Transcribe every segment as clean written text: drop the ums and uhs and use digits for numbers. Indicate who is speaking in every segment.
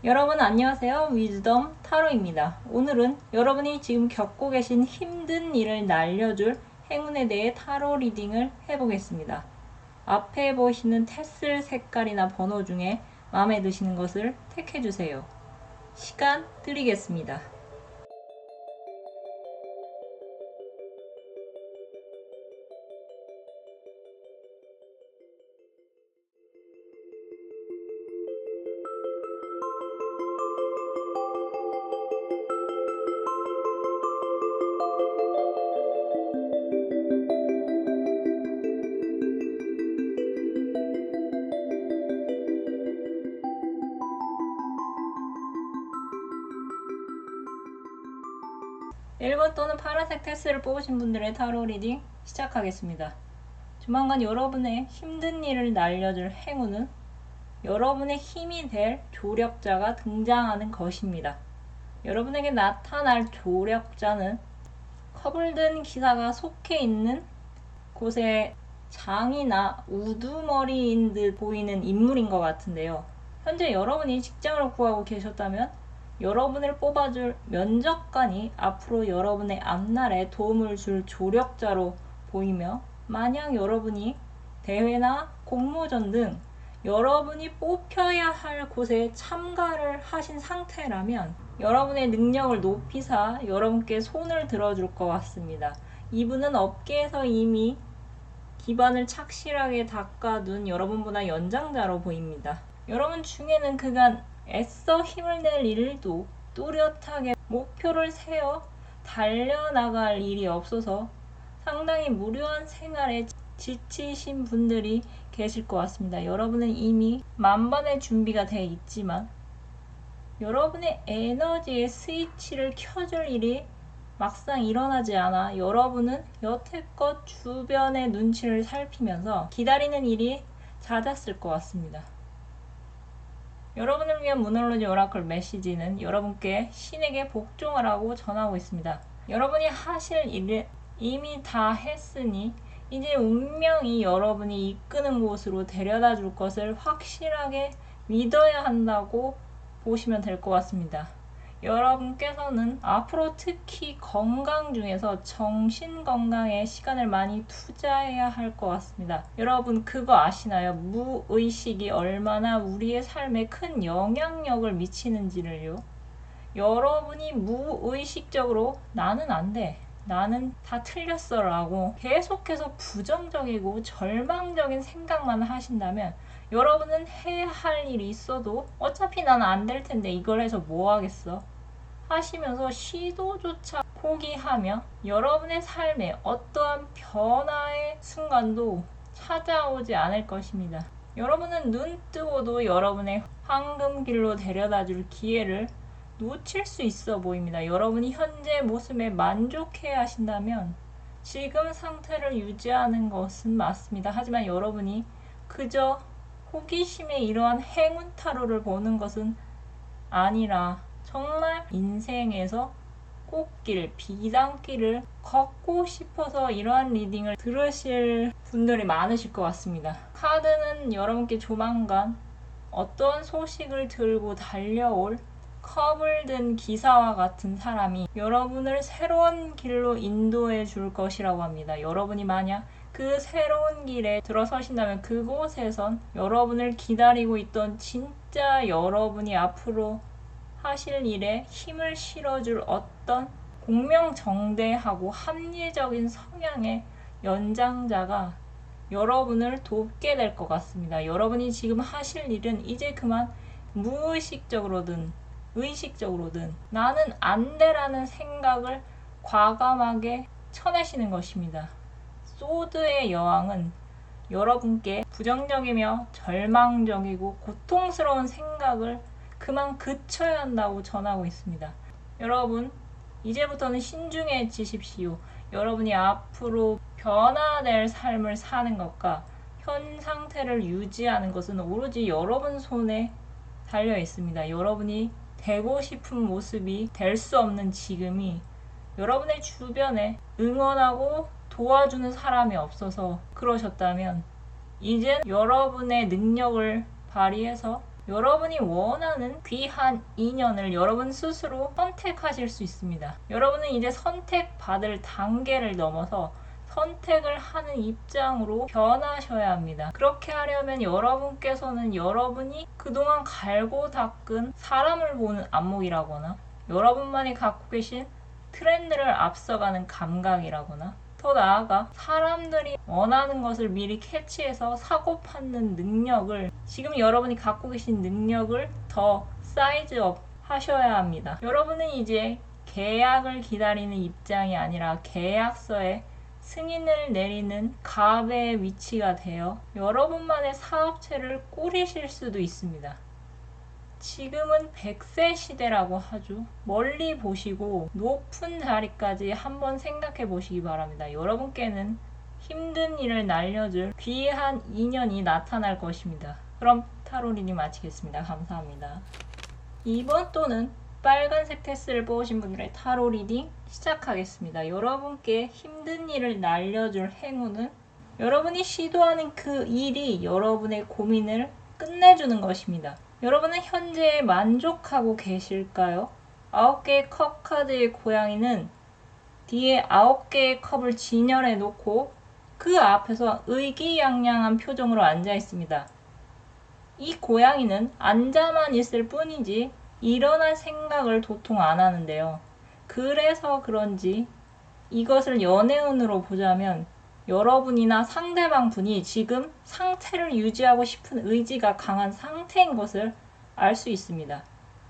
Speaker 1: 여러분 안녕하세요. 위즈덤 타로입니다. 오늘은 여러분이 지금 겪고 계신 힘든 일을 날려줄 행운에 대해 타로 리딩을 해보겠습니다. 앞에 보시는 테슬 색깔이나 번호 중에 마음에 드시는 것을 택해주세요. 시간 드리겠습니다. 1번 또는 파란색 테슬을 뽑으신 분들의 타로 리딩 시작하겠습니다. 조만간 여러분의 힘든 일을 날려줄 행운은 여러분의 힘이 될 조력자가 등장하는 것입니다. 여러분에게 나타날 조력자는 컵을 든 기사가 속해 있는 곳에 장이나 우두머리인 듯 보이는 인물인 것 같은데요. 현재 여러분이 직장을 구하고 계셨다면 여러분을 뽑아줄 면접관이 앞으로 여러분의 앞날에 도움을 줄 조력자로 보이며, 만약 여러분이 대회나 공모전 등 여러분이 뽑혀야 할 곳에 참가를 하신 상태라면 여러분의 능력을 높이사 여러분께 손을 들어줄 것 같습니다. 이분은 업계에서 이미 기반을 착실하게 닦아둔 여러분보다 연장자로 보입니다. 여러분 중에는 그간 애써 힘을 낼 일도 뚜렷하게 목표를 세워 달려나갈 일이 없어서 상당히 무료한 생활에 지치신 분들이 계실 것 같습니다. 여러분은 이미 만반의 준비가 되어 있지만 여러분의 에너지의 스위치를 켜줄 일이 막상 일어나지 않아 여러분은 여태껏 주변의 눈치를 살피면서 기다리는 일이 잦았을 것 같습니다. 여러분을 위한 문홀로지 오라클 메시지는 여러분께 신에게 복종하라고 전하고 있습니다. 여러분이 하실 일을 이미 다 했으니 이제 운명이 여러분이 이끄는 곳으로 데려다 줄 것을 확실하게 믿어야 한다고 보시면 될 것 같습니다. 여러분께서는 앞으로 특히 건강 중에서 정신 건강에 시간을 많이 투자해야 할 것 같습니다. 여러분 그거 아시나요? 무의식이 얼마나 우리의 삶에 큰 영향력을 미치는지를요. 여러분이 무의식적으로 나는 안 돼, 나는 다 틀렸어 라고 계속해서 부정적이고 절망적인 생각만 하신다면 여러분은 해야 할 일이 있어도 어차피 나는 안 될 텐데 이걸 해서 뭐 하겠어 하시면서 시도조차 포기하며 여러분의 삶에 어떠한 변화의 순간도 찾아오지 않을 것입니다. 여러분은 눈 뜨고도 여러분의 황금길로 데려다줄 기회를 놓칠 수 있어 보입니다. 여러분이 현재 모습에 만족해야 하신다면 지금 상태를 유지하는 것은 맞습니다. 하지만 여러분이 그저 호기심에 이러한 행운 타로를 보는 것은 아니라 정말 인생에서 꽃길, 비단길을 걷고 싶어서 이러한 리딩을 들으실 분들이 많으실 것 같습니다. 카드는 여러분께 조만간 어떤 소식을 들고 달려올 컵을 든 기사와 같은 사람이 여러분을 새로운 길로 인도해 줄 것이라고 합니다. 여러분이 만약 그 새로운 길에 들어서신다면 그곳에선 여러분을 기다리고 있던 진짜 여러분이 앞으로 하실 일에 힘을 실어줄 어떤 공명정대하고 합리적인 성향의 연장자가 여러분을 돕게 될 것 같습니다. 여러분이 지금 하실 일은 이제 그만 무의식적으로든 의식적으로든 나는 안 돼라는 생각을 과감하게 쳐내시는 것입니다. 소드의 여왕은 여러분께 부정적이며 절망적이고 고통스러운 생각을 그만 그쳐야 한다고 전하고 있습니다. 여러분, 이제부터는 신중해지십시오. 여러분이 앞으로 변화될 삶을 사는 것과 현 상태를 유지하는 것은 오로지 여러분 손에 달려 있습니다. 여러분이 되고 싶은 모습이 될 수 없는 지금이 여러분의 주변에 응원하고 도와주는 사람이 없어서 그러셨다면 이젠 여러분의 능력을 발휘해서 여러분이 원하는 귀한 인연을 여러분 스스로 선택하실 수 있습니다. 여러분은 이제 선택받을 단계를 넘어서 선택을 하는 입장으로 변하셔야 합니다. 그렇게 하려면 여러분께서는 여러분이 그동안 갈고 닦은 사람을 보는 안목이라거나 여러분만이 갖고 계신 트렌드를 앞서가는 감각이라거나 더 나아가 사람들이 원하는 것을 미리 캐치해서 사고 파는 능력을, 지금 여러분이 갖고 계신 능력을 더 사이즈업 하셔야 합니다. 여러분은 이제 계약을 기다리는 입장이 아니라 계약서에 승인을 내리는 갑의 위치가 되어 여러분만의 사업체를 꾸리실 수도 있습니다. 지금은 100세 시대라고 하죠. 멀리 보시고 높은 자리까지 한번 생각해 보시기 바랍니다. 여러분께는 힘든 일을 날려줄 귀한 인연이 나타날 것입니다. 그럼 타로 리딩 마치겠습니다. 감사합니다. 2번 또는 빨간색 테스를 뽑으신 분들의 타로 리딩 시작하겠습니다. 여러분께 힘든 일을 날려줄 행운은 여러분이 시도하는 그 일이 여러분의 고민을 끝내주는 것입니다. 여러분은 현재 만족하고 계실까요? 9개의 컵 카드의 고양이는 뒤에 9개의 컵을 진열해 놓고 그 앞에서 의기양양한 표정으로 앉아 있습니다. 이 고양이는 앉아만 있을 뿐이지 일어날 생각을 도통 안 하는데요. 그래서 그런지 이것을 연애운으로 보자면 여러분이나 상대방 분이 지금 상태를 유지하고 싶은 의지가 강한 상태인 것을 알 수 있습니다.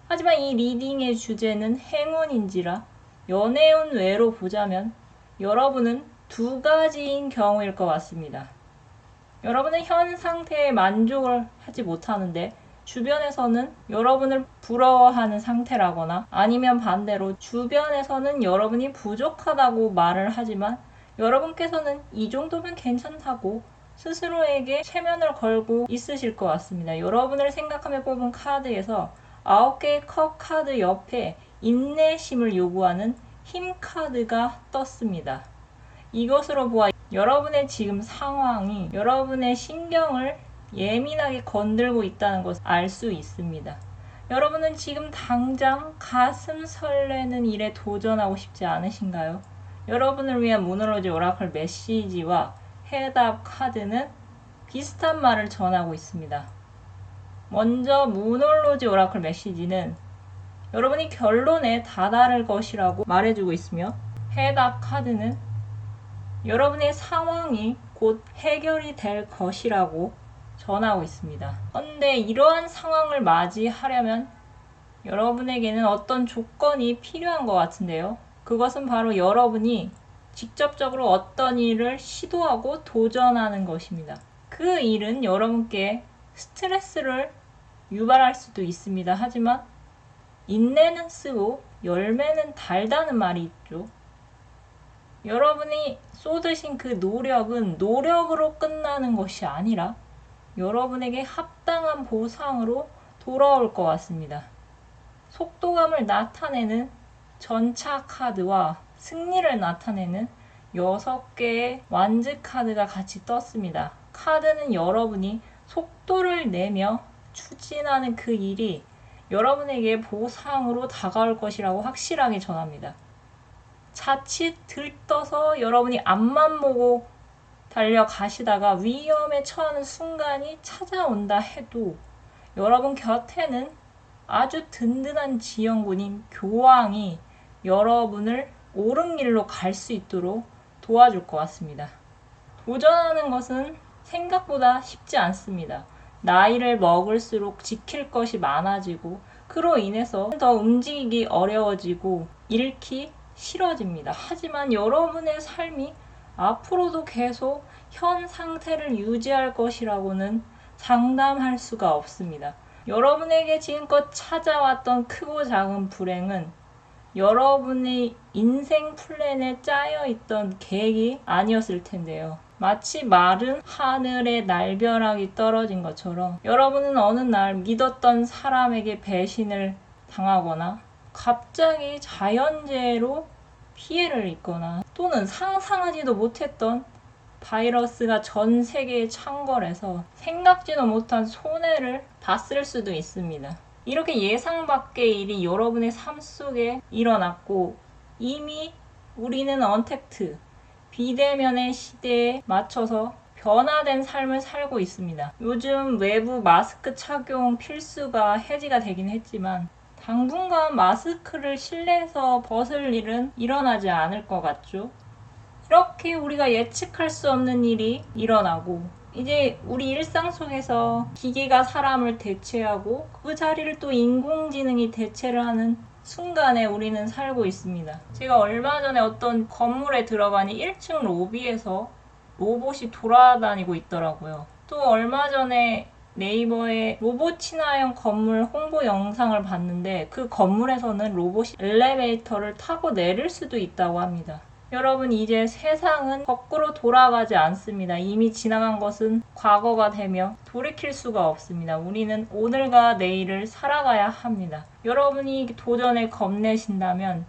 Speaker 1: 하지만 이 리딩의 주제는 행운인지라 연애운 외로 보자면 여러분은 두 가지인 경우일 것 같습니다. 여러분은 현 상태에 만족을 하지 못하는데 주변에서는 여러분을 부러워하는 상태라거나 아니면 반대로 주변에서는 여러분이 부족하다고 말을 하지만 여러분께서는 이 정도면 괜찮다고 스스로에게 체면을 걸고 있으실 것 같습니다. 여러분을 생각하며 뽑은 카드에서 9개의 컵 카드 옆에 인내심을 요구하는 힘 카드가 떴습니다. 이것으로 보아 여러분의 지금 상황이 여러분의 신경을 예민하게 건들고 있다는 것을 알 수 있습니다. 여러분은 지금 당장 가슴 설레는 일에 도전하고 싶지 않으신가요? 여러분을 위한 무너로지 오라클 메시지와 해답 카드는 비슷한 말을 전하고 있습니다. 먼저 무놀로지 오라클 메시지는 여러분이 결론에 다다를 것이라고 말해주고 있으며 해답 카드는 여러분의 상황이 곧 해결이 될 것이라고 전하고 있습니다. 그런데 이러한 상황을 맞이하려면 여러분에게는 어떤 조건이 필요한 것 같은데요. 그것은 바로 여러분이 직접적으로 어떤 일을 시도하고 도전하는 것입니다. 그 일은 여러분께 스트레스를 유발할 수도 있습니다. 하지만 인내는 쓰고 열매는 달다는 말이 있죠. 여러분이 쏟으신 그 노력은 노력으로 끝나는 것이 아니라 여러분에게 합당한 보상으로 돌아올 것 같습니다. 속도감을 나타내는 전차 카드와 승리를 나타내는 6개의 완즈 카드가 같이 떴습니다. 카드는 여러분이 속도를 내며 추진하는 그 일이 여러분에게 보상으로 다가올 것이라고 확실하게 전합니다. 자칫 들떠서 여러분이 앞만 보고 달려가시다가 위험에 처하는 순간이 찾아온다 해도 여러분 곁에는 아주 든든한 지형군인 교황이 여러분을 옳은 길로 갈 수 있도록 도와줄 것 같습니다. 도전하는 것은 생각보다 쉽지 않습니다. 나이를 먹을수록 지킬 것이 많아지고 그로 인해서 더 움직이기 어려워지고 잃기 싫어집니다. 하지만 여러분의 삶이 앞으로도 계속 현 상태를 유지할 것이라고는 장담할 수가 없습니다. 여러분에게 지금껏 찾아왔던 크고 작은 불행은 여러분의 인생 플랜에 짜여있던 계획이 아니었을 텐데요. 마치 마른 하늘에 날벼락이 떨어진 것처럼 여러분은 어느 날 믿었던 사람에게 배신을 당하거나 갑자기 자연재해로 피해를 입거나 또는 상상하지도 못했던 바이러스가 전 세계에 창궐해서 생각지도 못한 손해를 봤을 수도 있습니다. 이렇게 예상 밖의 일이 여러분의 삶 속에 일어났고 이미 우리는 언택트, 비대면의 시대에 맞춰서 변화된 삶을 살고 있습니다. 요즘 외부 마스크 착용 필수가 해지가 되긴 했지만 당분간 마스크를 실내에서 벗을 일은 일어나지 않을 것 같죠? 이렇게 우리가 예측할 수 없는 일이 일어나고 이제 우리 일상 속에서 기계가 사람을 대체하고 그 자리를 또 인공지능이 대체를 하는 순간에 우리는 살고 있습니다. 제가 얼마 전에 어떤 건물에 들어가니 1층 로비에서 로봇이 돌아다니고 있더라고요. 또 얼마 전에 네이버에 로봇 친화형 건물 홍보 영상을 봤는데 그 건물에서는 로봇이 엘리베이터를 타고 내릴 수도 있다고 합니다. 여러분, 이제 세상은 거꾸로 돌아가지 않습니다. 이미 지나간 것은 과거가 되며 돌이킬 수가 없습니다. 우리는 오늘과 내일을 살아가야 합니다. 여러분이 도전에 겁내신다면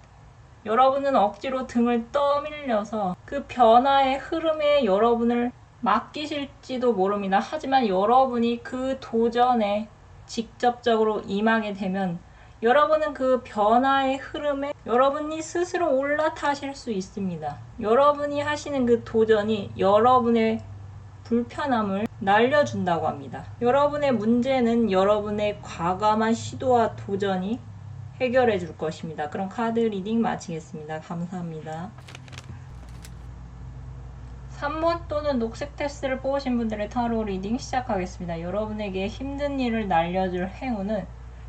Speaker 1: 여러분은 억지로 등을 떠밀려서 그 변화의 흐름에 여러분을 맡기실지도 모릅니다. 하지만 여러분이 그 도전에 직접적으로 임하게 되면 여러분은 그 변화의 흐름에 여러분이 스스로 올라타실 수 있습니다. 여러분이 하시는 그 도전이 여러분의 불편함을 날려준다고 합니다. 여러분의 문제는 여러분의 과감한 시도와 도전이 해결해 줄 것입니다. 그럼 카드 리딩 마치겠습니다. 감사합니다. 3번 또는 녹색 테스트를 뽑으신 분들의 타로 리딩 시작하겠습니다. 여러분에게 힘든 일을 날려줄 행운은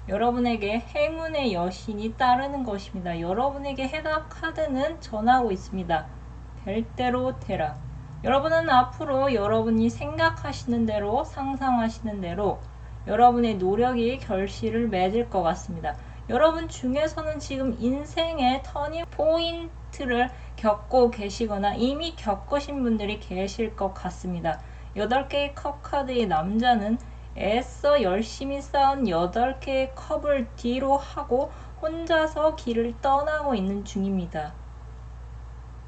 Speaker 1: 여러분에게 행운의 여신이 따르는 것입니다. 여러분에게 해답 카드는 전하고 있습니다. 될 대로 되라. 여러분은 앞으로 여러분이 생각하시는 대로 상상하시는 대로 여러분의 노력이 결실을 맺을 것 같습니다. 여러분 중에서는 지금 인생의 터닝 포인트를 겪고 계시거나 이미 겪으신 분들이 계실 것 같습니다. 8개의 컵 카드의 남자는 애써 열심히 쌓은 8개의 컵을 뒤로 하고 혼자서 길을 떠나고 있는 중입니다.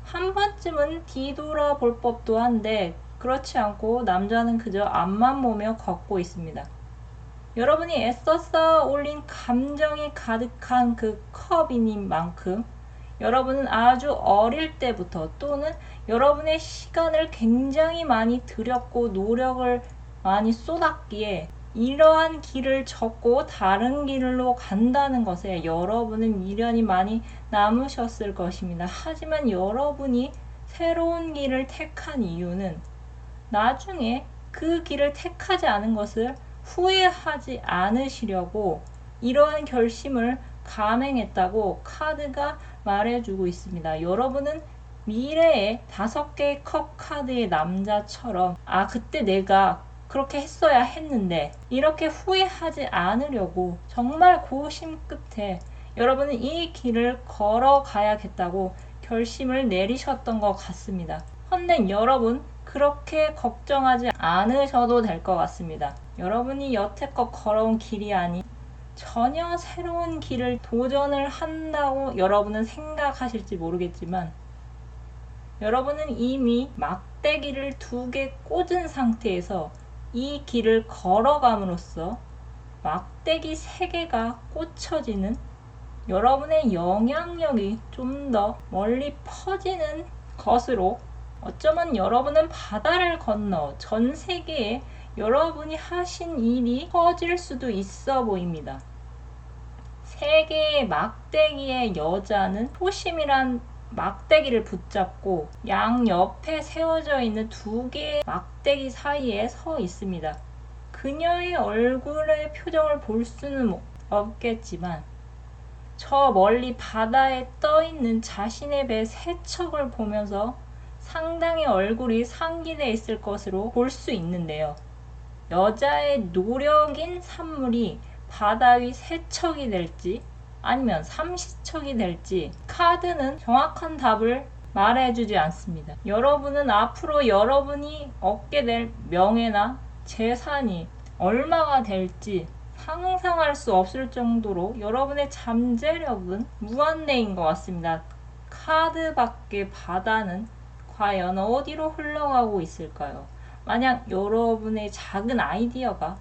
Speaker 1: 한 번쯤은 뒤돌아볼 법도 한데 그렇지 않고 남자는 그저 앞만 보며 걷고 있습니다. 여러분이 애써 쌓아 올린 감정이 가득한 그 컵이니만큼 여러분은 아주 어릴 때부터 또는 여러분의 시간을 굉장히 많이 들였고 노력을 많이 쏟았기에 이러한 길을 접고 다른 길로 간다는 것에 여러분은 미련이 많이 남으셨을 것입니다. 하지만 여러분이 새로운 길을 택한 이유는 나중에 그 길을 택하지 않은 것을 후회하지 않으시려고 이러한 결심을 감행했다고 카드가 말해주고 있습니다. 여러분은 미래의 5개의 컵 카드의 남자처럼 그때 내가 그렇게 했어야 했는데 이렇게 후회하지 않으려고 정말 고심 끝에 여러분은 이 길을 걸어가야겠다고 결심을 내리셨던 것 같습니다. 헌데 여러분 그렇게 걱정하지 않으셔도 될 것 같습니다. 여러분이 여태껏 걸어온 길이 아닌 전혀 새로운 길을 도전을 한다고 여러분은 생각하실지 모르겠지만 여러분은 이미 막대기를 2개 꽂은 상태에서 이 길을 걸어감으로써 막대기 3개가 꽂혀지는 여러분의 영향력이 좀 더 멀리 퍼지는 것으로 어쩌면 여러분은 바다를 건너 전 세계에 여러분이 하신 일이 퍼질 수도 있어 보입니다. 3개의 막대기의 여자는 초심이란 막대기를 붙잡고 양옆에 세워져 있는 2개의 막대기 사이에 서 있습니다. 그녀의 얼굴의 표정을 볼 수는 없겠지만 저 멀리 바다에 떠 있는 자신의 배 세척을 보면서 상당히 얼굴이 상기되어 있을 것으로 볼 수 있는데요. 여자의 노력인 산물이 바다 위 세척이 될지 아니면 삼시척이 될지 카드는 정확한 답을 말해주지 않습니다. 여러분은 앞으로 여러분이 얻게 될 명예나 재산이 얼마가 될지 상상할 수 없을 정도로 여러분의 잠재력은 무한대인 것 같습니다. 카드 밖의 바다는 과연 어디로 흘러가고 있을까요? 만약 여러분의 작은 아이디어가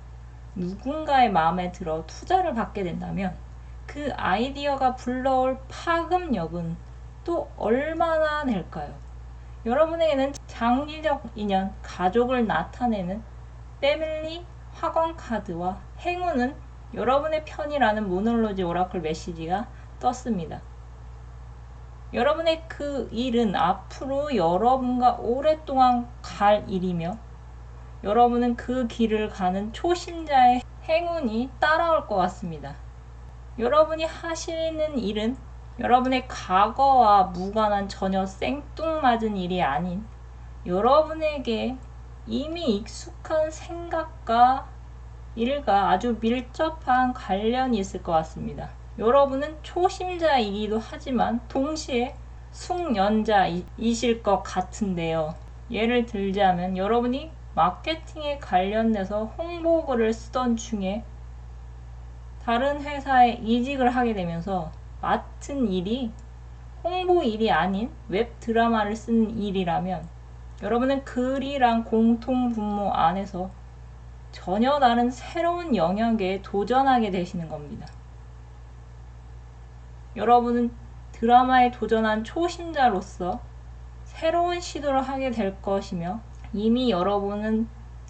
Speaker 1: 누군가의 마음에 들어 투자를 받게 된다면 그 아이디어가 불러올 파급력은 또 얼마나 될까요? 여러분에게는 장기적 인연, 가족을 나타내는 패밀리 화권 카드와 행운은 여러분의 편이라는 모놀로지 오라클 메시지가 떴습니다. 여러분의 그 일은 앞으로 여러분과 오랫동안 갈 일이며 여러분은 그 길을 가는 초심자의 행운이 따라올 것 같습니다. 여러분이 하시는 일은 여러분의 과거와 무관한 전혀 생뚱맞은 일이 아닌 여러분에게 이미 익숙한 생각과 일과 아주 밀접한 관련이 있을 것 같습니다. 여러분은 초심자이기도 하지만 동시에 숙련자이실 것 같은데요. 예를 들자면 여러분이 마케팅에 관련돼서 홍보글을 쓰던 중에 다른 회사에 이직을 하게 되면서 맡은 일이 홍보 일이 아닌 웹 드라마를 쓰는 일이라면 여러분은 글이랑 공통 분모 안에서 전혀 다른 새로운 영역에 도전하게 되시는 겁니다. 여러분은 드라마에 도전한 초심자로서 새로운 시도를 하게 될 것이며 이미 여러분은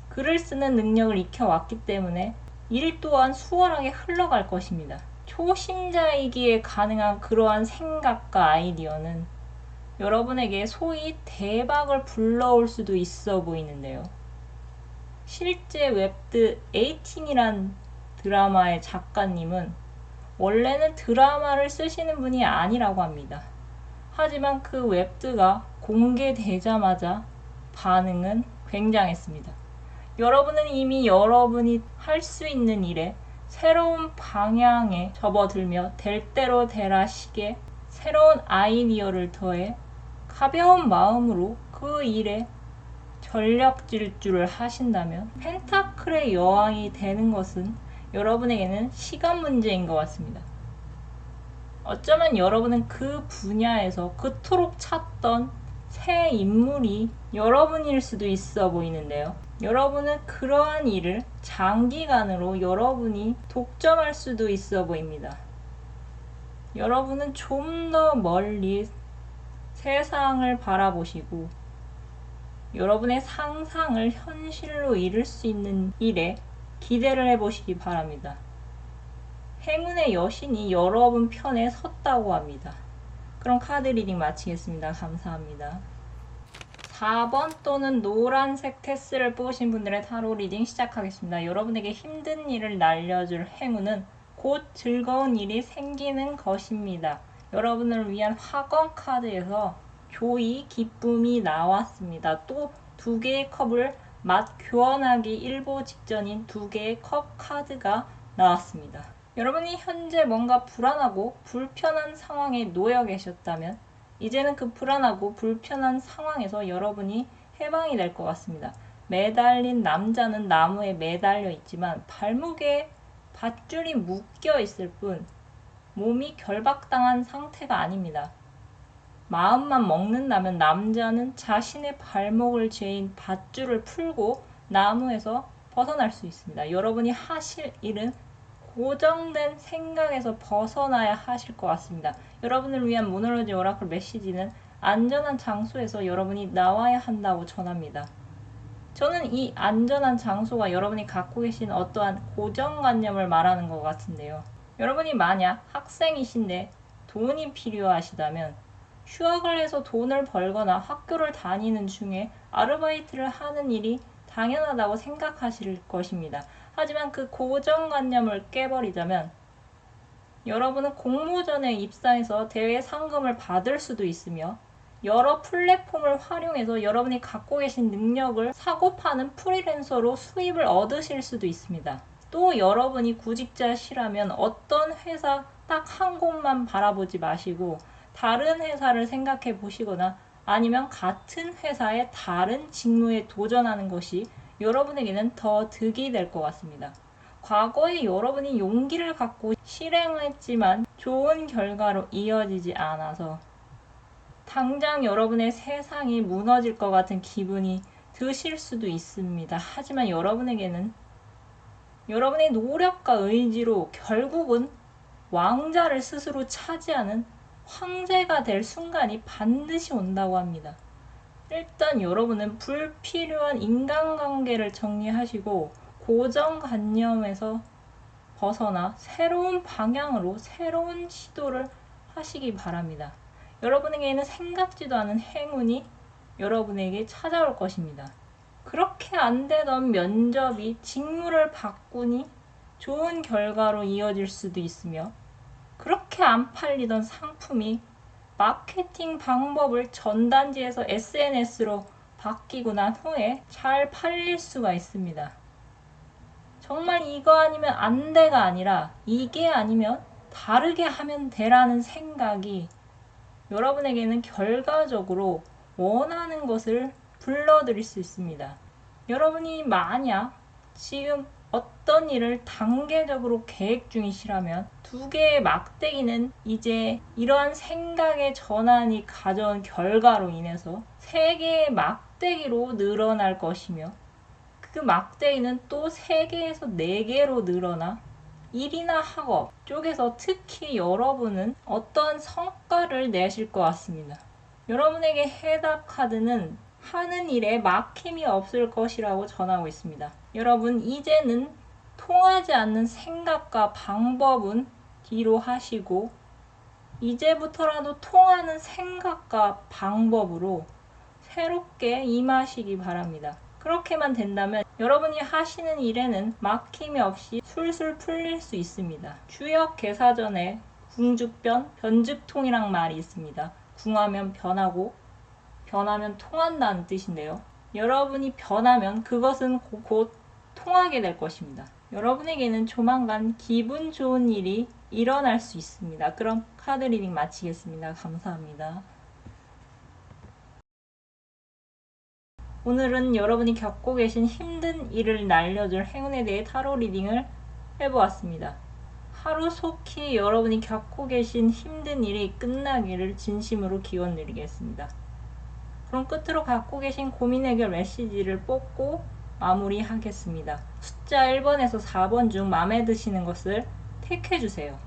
Speaker 1: 글을 쓰는 능력을 익혀왔기 때문에 일 또한 수월하게 흘러갈 것입니다. 초심자이기에 가능한 그러한 생각과 아이디어는 여러분에게 소위 대박을 불러올 수도 있어 보이는데요. 실제 웹드 18이란 드라마의 작가님은 원래는 드라마를 쓰시는 분이 아니라고 합니다. 하지만 그 웹드가 공개되자마자 반응은 굉장했습니다. 여러분은 이미 여러분이 할 수 있는 일에 새로운 방향에 접어들며 될 대로 되라 식의 새로운 아이디어를 더해 가벼운 마음으로 그 일에 전력 질주를 하신다면 펜타클의 여왕이 되는 것은 여러분에게는 시간 문제인 것 같습니다. 어쩌면 여러분은 그 분야에서 그토록 찾던 새 인물이 여러분일 수도 있어 보이는데요. 여러분은 그러한 일을 장기간으로 여러분이 독점할 수도 있어 보입니다. 여러분은 좀 더 멀리 세상을 바라보시고 여러분의 상상을 현실로 이룰 수 있는 일에 기대를 해보시기 바랍니다. 행운의 여신이 여러분 편에 섰다고 합니다. 그럼 카드 리딩 마치겠습니다. 감사합니다. 4번 또는 노란색 테스를 뽑으신 분들의 타로 리딩 시작하겠습니다. 여러분에게 힘든 일을 날려줄 행운은 곧 즐거운 일이 생기는 것입니다. 여러분을 위한 화권 카드에서 조이, 기쁨이 나왔습니다. 또 두 개의 컵을 맛 교환하기 일보 직전인 두 개의 컵 카드가 나왔습니다. 여러분이 현재 뭔가 불안하고 불편한 상황에 놓여 계셨다면 이제는 그 불안하고 불편한 상황에서 여러분이 해방이 될 것 같습니다. 매달린 남자는 나무에 매달려 있지만 발목에 밧줄이 묶여 있을 뿐 몸이 결박당한 상태가 아닙니다. 마음만 먹는다면 남자는 자신의 발목을 죄인 밧줄을 풀고 나무에서 벗어날 수 있습니다. 여러분이 하실 일은 고정된 생각에서 벗어나야 하실 것 같습니다. 여러분을 위한 모놀로지 오라클 메시지는 안전한 장소에서 여러분이 나와야 한다고 전합니다. 저는 이 안전한 장소가 여러분이 갖고 계신 어떠한 고정관념을 말하는 것 같은데요. 여러분이 만약 학생이신데 돈이 필요하시다면 휴학을 해서 돈을 벌거나 학교를 다니는 중에 아르바이트를 하는 일이 당연하다고 생각하실 것입니다. 하지만 그 고정관념을 깨버리자면 여러분은 공모전에 입사해서 대회 상금을 받을 수도 있으며 여러 플랫폼을 활용해서 여러분이 갖고 계신 능력을 사고 파는 프리랜서로 수입을 얻으실 수도 있습니다. 또 여러분이 구직자시라면 어떤 회사 딱 한 곳만 바라보지 마시고 다른 회사를 생각해 보시거나 아니면 같은 회사의 다른 직무에 도전하는 것이 여러분에게는 더 득이 될 것 같습니다. 과거에 여러분이 용기를 갖고 실행했지만 좋은 결과로 이어지지 않아서 당장 여러분의 세상이 무너질 것 같은 기분이 드실 수도 있습니다. 하지만 여러분에게는 여러분의 노력과 의지로 결국은 왕자를 스스로 차지하는 황제가 될 순간이 반드시 온다고 합니다. 일단 여러분은 불필요한 인간관계를 정리하시고 고정관념에서 벗어나 새로운 방향으로 새로운 시도를 하시기 바랍니다. 여러분에게는 생각지도 않은 행운이 여러분에게 찾아올 것입니다. 그렇게 안 되던 면접이 직무를 바꾸니 좋은 결과로 이어질 수도 있으며, 그렇게 안 팔리던 상품이 마케팅 방법을 전단지에서 SNS로 바뀌고 난 후에 잘 팔릴 수가 있습니다. 정말 이거 아니면 안 돼가 아니라 이게 아니면 다르게 하면 돼라는 생각이 여러분에게는 결과적으로 원하는 것을 불러들일 수 있습니다. 여러분이 만약 지금 어떤 일을 단계적으로 계획 중이시라면 두 개의 막대기는 이제 이러한 생각의 전환이 가져온 결과로 인해서 세 개의 막대기로 늘어날 것이며, 그 막대기는 또 3개에서 4개로 늘어나 일이나 학업 쪽에서 특히 여러분은 어떤 성과를 내실 것 같습니다. 여러분에게 해답 카드는 하는 일에 막힘이 없을 것이라고 전하고 있습니다. 여러분, 이제는 통하지 않는 생각과 방법은 뒤로 하시고 이제부터라도 통하는 생각과 방법으로 새롭게 임하시기 바랍니다. 그렇게만 된다면 여러분이 하시는 일에는 막힘이 없이 술술 풀릴 수 있습니다. 주역 개사전에 궁죽변, 변죽통이란 말이 있습니다. 궁하면 변하고 변하면 통한다는 뜻인데요. 여러분이 변하면 그것은 곧 통하게 될 것입니다. 여러분에게는 조만간 기분 좋은 일이 일어날 수 있습니다. 그럼 카드 리딩 마치겠습니다. 감사합니다. 오늘은 여러분이 겪고 계신 힘든 일을 날려줄 행운에 대해 타로 리딩을 해보았습니다. 하루속히 여러분이 겪고 계신 힘든 일이 끝나기를 진심으로 기원드리겠습니다. 그럼 끝으로 갖고 계신 고민 해결 메시지를 뽑고 마무리하겠습니다. 숫자 1번에서 4번 중 마음에 드시는 것을 택해주세요.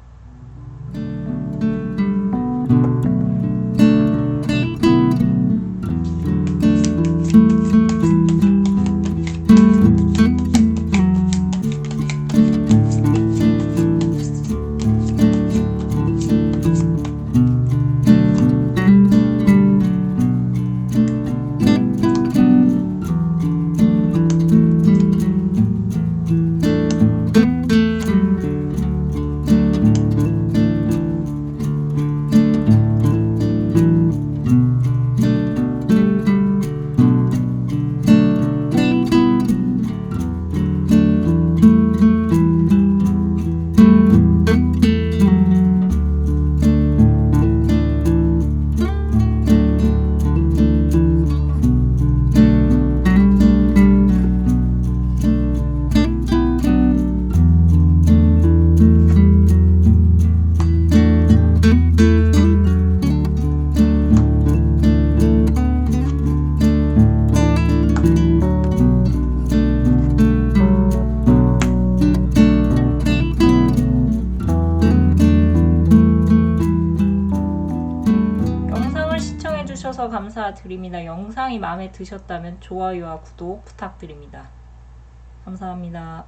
Speaker 1: 시청해주셔서 감사드립니다. 영상이 마음에 드셨다면 좋아요와 구독 부탁드립니다. 감사합니다.